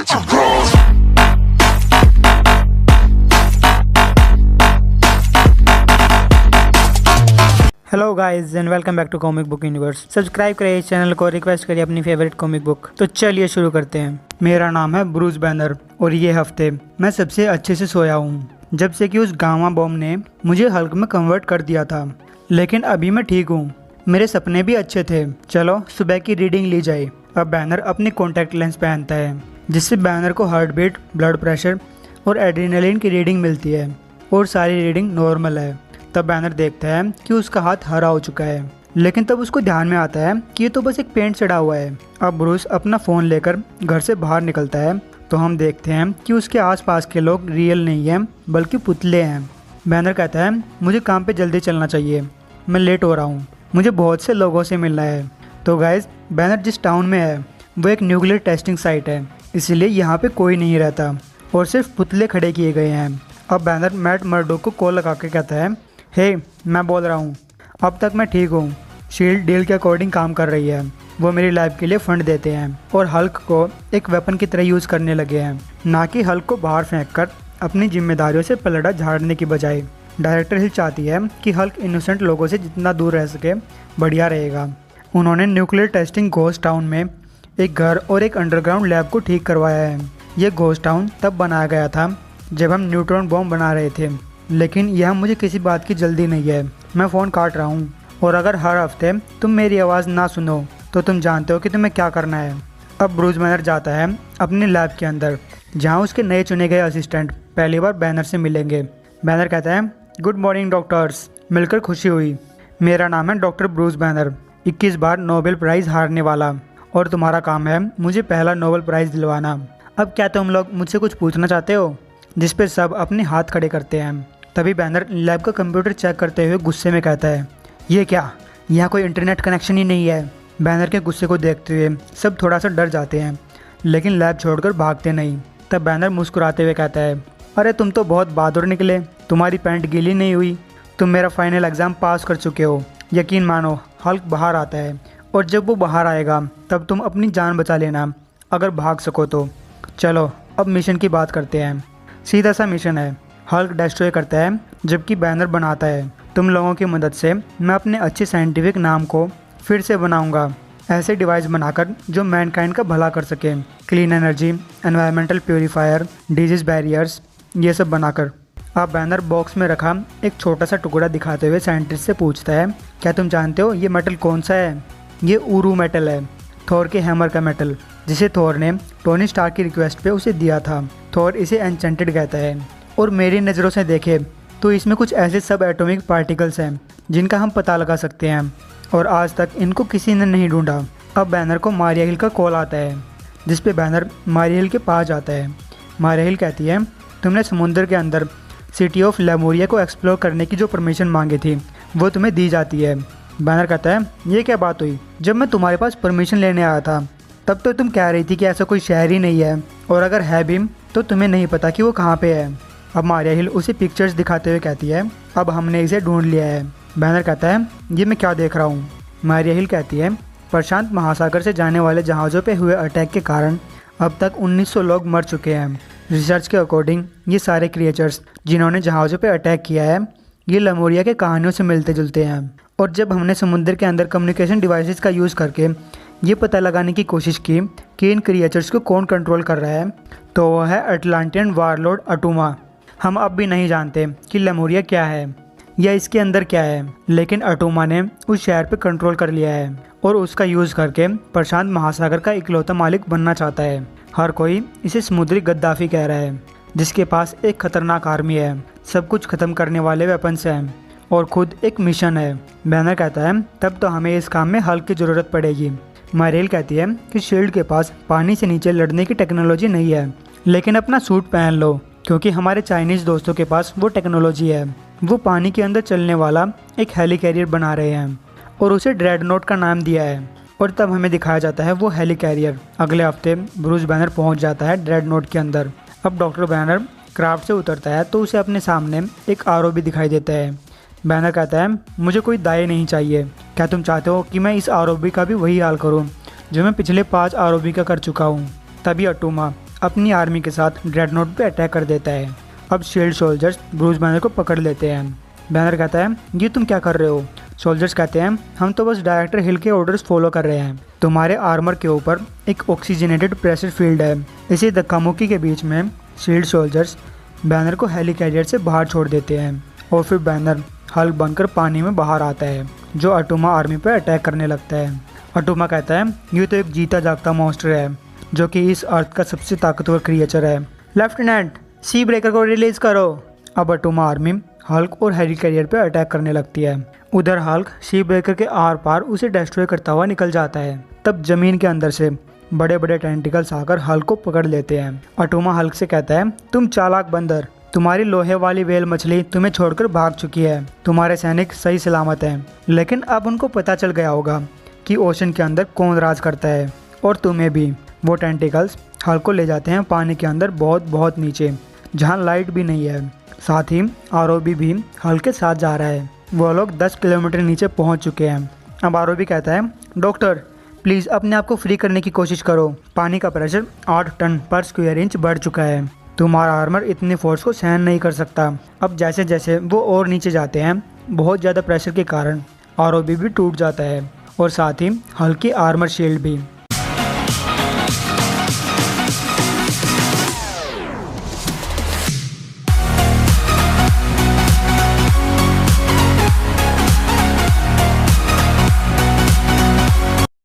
Hello guys and welcome back to comic book universe. Subscribe करिए इस channel को, request करिए अपनी फेवरेट कॉमिक बुक। तो चलिए शुरू करते हैं। मेरा नाम है ब्रूस बैनर और ये हफ्ते मैं सबसे अच्छे से सोया हूँ जब से कि उस गामा बॉम्ब ने मुझे हल्क में कन्वर्ट कर दिया था। लेकिन अभी मैं ठीक हूँ, मेरे सपने भी अच्छे थे। चलो सुबह की रीडिंग ली जाए। अब बैनर अपनी कॉन्टैक्ट लेंस पहनता है जिससे बैनर को हार्ट बीट, ब्लड प्रेशर और एड्रेनलिन की रीडिंग मिलती है और सारी रीडिंग नॉर्मल है। तब बैनर देखता है कि उसका हाथ हरा हो चुका है, लेकिन तब उसको ध्यान में आता है कि ये तो बस एक पेंट चढ़ा हुआ है। अब ब्रूस अपना फ़ोन लेकर घर से बाहर निकलता है तो हम देखते हैं कि उसके आसपास के लोग रियल नहीं हैं बल्कि पुतले हैं। बैनर कहता है मुझे काम पे जल्दी चलना चाहिए, मैं लेट हो रहा हूँ, मुझे बहुत से लोगों से मिलना है। तो गाइज बैनर जिस टाउन में है वो एक न्यूक्लियर टेस्टिंग साइट है, इसलिए यहाँ पे कोई नहीं रहता और सिर्फ पुतले खड़े किए गए हैं। अब बैनर मैट मर्डोक को कॉल लगा के कहता है, हे मैं बोल रहा हूँ, अब तक मैं ठीक हूँ। शील्ड डील के अकॉर्डिंग काम कर रही है, वो मेरी लैब के लिए फंड देते हैं और हल्क को एक वेपन की तरह यूज़ करने लगे हैं, ना कि हल्क को बाहर फेंक कर अपनी जिम्मेदारियों से पलड़ा झाड़ने की बजाय। डायरेक्टर हिल चाहती है कि हल्क इनोसेंट लोगों से जितना दूर रह सके बढ़िया रहेगा। उन्होंने न्यूक्लियर टेस्टिंग घोस्ट टाउन में एक घर और एक अंडरग्राउंड लैब को ठीक करवाया है। ये घोस्ट टाउन तब बनाया गया था जब हम न्यूट्रॉन बॉम्ब बना रहे थे, लेकिन यह मुझे किसी बात की जल्दी नहीं है। मैं फ़ोन काट रहा हूँ और अगर हर हफ्ते तुम मेरी आवाज़ ना सुनो तो तुम जानते हो कि तुम्हें क्या करना है। अब ब्रूस बैनर जाता है अपनी लैब के अंदर जहाँ उसके नए चुने गए असिस्टेंट पहली बार बैनर से मिलेंगे। बैनर कहता है गुड मॉर्निंग डॉक्टर्स, मिलकर खुशी हुई। मेरा नाम है डॉक्टर ब्रूस बैनर, 21 बार नोबेल प्राइज़ हारने वाला, और तुम्हारा काम है मुझे पहला नोबेल प्राइज़ दिलवाना। अब क्या तुम लोग मुझसे कुछ पूछना चाहते हो? जिस पे सब अपने हाथ खड़े करते हैं। तभी बैनर लैब का कंप्यूटर चेक करते हुए गुस्से में कहता है, ये क्या, यहाँ कोई इंटरनेट कनेक्शन ही नहीं है। बैनर के गुस्से को देखते हुए सब थोड़ा सा डर जाते हैं, लेकिन लैब छोड़कर भागते नहीं। तब बैनर मुस्कुराते हुए कहता है, अरे तुम तो बहुत बहादुर निकले, तुम्हारी पैंट गीली नहीं हुई, तुम मेरा फाइनल एग्ज़ाम पास कर चुके हो। यकीन मानो हल्क बाहर आता है और जब वो बाहर आएगा तब तुम अपनी जान बचा लेना अगर भाग सको तो। चलो अब मिशन की बात करते हैं। सीधा सा मिशन है, हल्क डिस्ट्रॉय करता है जबकि बैनर बनाता है। तुम लोगों की मदद से मैं अपने अच्छे साइंटिफिक नाम को फिर से बनाऊंगा, ऐसे डिवाइस बनाकर जो मैनकाइंड का भला कर सके। Clean energy, environmental purifier, disease barriers, ये सब बनाकर। अब बैनर बॉक्स में रखा एक छोटा सा टुकड़ा दिखाते हुए साइंटिस्ट से पूछता है, क्या तुम जानते हो ये मेटल कौन सा है? ये ऊरू मेटल है, थॉर के हैमर का मेटल, जिसे थॉर ने टोनी स्टार्क की रिक्वेस्ट पे उसे दिया था। थॉर इसे एन्चेंटेड कहता है और मेरी नज़रों से देखे तो इसमें कुछ ऐसे सब एटॉमिक पार्टिकल्स हैं जिनका हम पता लगा सकते हैं और आज तक इनको किसी ने नहीं ढूंढा। अब बैनर को मारिया हिल का कॉल आता है जिस पे बैनर मारिया हिल के पास जाता है। मारिया हिल कहती है, तुमने समुद्र के अंदर सिटी ऑफ लेमोरिया को एक्सप्लोर करने की जो परमिशन मांगी थी वो तुम्हें दी जाती है। बैनर कहता है, ये क्या बात हुई? जब मैं तुम्हारे पास परमिशन लेने आया था तब तो तुम कह रही थी कि ऐसा कोई शहर ही नहीं है, और अगर है भी तो तुम्हें नहीं पता कि वो कहाँ पे है। अब मारिया हिल उसे पिक्चर्स दिखाते हुए कहती है, अब हमने इसे ढूंढ लिया है। बैनर कहता है, ये मैं क्या देख रहा हूँ? मारिया हिल कहती है, प्रशांत महासागर से जाने वाले जहाज़ों पे हुए अटैक के कारण अब तक 1900 लोग मर चुके हैं। रिसर्च के अकॉर्डिंग ये सारे क्रिएचर्स जिन्होंने जहाज़ों पे अटैक किया है ये लेमोरिया के कहानियों से मिलते जुलते हैं। और जब हमने समुद्र के अंदर कम्युनिकेशन डिवाइसेस का यूज़ करके ये पता लगाने की कोशिश की कि इन क्रिएचर्स को कौन कंट्रोल कर रहा है तो वह है अटलांटियन वारलॉर्ड अटूमा। हम अब भी नहीं जानते कि लेमोरिया क्या है या इसके अंदर क्या है, लेकिन अटूमा ने उस शहर पर कंट्रोल कर लिया है और उसका यूज़ करके प्रशांत महासागर का इकलौता मालिक बनना चाहता है। हर कोई इसे समुद्री गद्दाफी कह रहा है जिसके पास एक खतरनाक आर्मी है, सब कुछ खत्म करने वाले वेपन्स हैं और खुद एक मिशन है। बैनर कहता है, तब तो हमें इस काम में हल्क की ज़रूरत पड़ेगी। मारियल कहती है कि शील्ड के पास पानी से नीचे लड़ने की टेक्नोलॉजी नहीं है, लेकिन अपना सूट पहन लो क्योंकि हमारे चाइनीज़ दोस्तों के पास वो टेक्नोलॉजी है। वो पानी के अंदर चलने वाला एक हेली कैरियर बना रहे हैं और उसे ड्रेडनोट का नाम दिया है। और तब हमें दिखाया जाता है वो हेली कैरियर। अगले हफ्ते ब्रूस बैनर पहुंच जाता है ड्रेडनोट के अंदर। अब डॉक्टर बैनर क्राफ्ट से उतरता है तो उसे अपने सामने एक आरओबी दिखाई देता है। बैनर कहता है, मुझे कोई दाई नहीं चाहिए, क्या तुम चाहते हो कि मैं इस आरओबी का भी वही हाल करूं जो मैं पिछले 5 आरओबी का कर चुका हूं? तभी अटूमा अपनी आर्मी के साथ ड्रेडनोट पे अटैक कर देता है। अब शील्ड सोल्जर्स ब्रूस बैनर को पकड़ लेते हैं। बैनर कहता है ये तुम क्या कर रहे हो? सोल्जर्स कहते हैं हम तो बस डायरेक्टर हिल के ऑर्डर्स फॉलो कर रहे हैं। तुम्हारे आर्मर के ऊपर एक ऑक्सीजनेटेड प्रेशर फील्ड है। इसी धक्का-मुक्की के बीच में शील्ड सोल्जर्स बैनर को हेली कैरियर से बाहर छोड़ देते हैं और फिर बैनर हल्क बनकर पानी में बाहर आता है जो अटोमा आर्मी पर अटैक करने लगता है। अटोमा कहता है ये तो एक जीता जागता मॉन्स्टर है जो कि इस अर्थ का सबसे ताकतवर क्रिएचर है। लेफ्टिनेंट सी ब्रेकर को रिलीज करो। अब अटोमा आर्मी हल्क और हेली कैरियर पर अटैक करने लगती है। उधर हल्क सी ब्रेकर के आर पार उसे डिस्ट्रॉय करता हुआ निकल जाता है। तब जमीन के अंदर से बड़े बड़े टेंटिकल्स आकर हल्क को पकड़ लेते हैं। अटोमा हल्क से कहता है तुम चालाक बंदर, तुम्हारी लोहे वाली वेल मछली तुम्हें छोड़कर भाग चुकी है। तुम्हारे सैनिक सही सलामत हैं, लेकिन अब उनको पता चल गया होगा कि ओशन के अंदर कौन राज करता है और तुम्हें भी। वो टेंटिकल्स हल्क को ले जाते हैं पानी के अंदर बहुत बहुत नीचे जहाँ लाइट भी नहीं है। साथ ही आरओबी भी हल्क के साथ जा रहा है। वो लोग 10 किलोमीटर नीचे पहुँच चुके हैं। अब आरओबी कहता है डॉक्टर प्लीज़ अपने आप को फ्री करने की कोशिश करो। पानी का प्रेशर 8 टन पर स्क्वायर इंच बढ़ चुका है। तुम्हारा आर्मर इतनी फोर्स को सहन नहीं कर सकता। अब जैसे जैसे वो और नीचे जाते हैं बहुत ज़्यादा प्रेशर के कारण आरओबी भी टूट जाता है और साथ ही हल्की आर्मर शील्ड भी।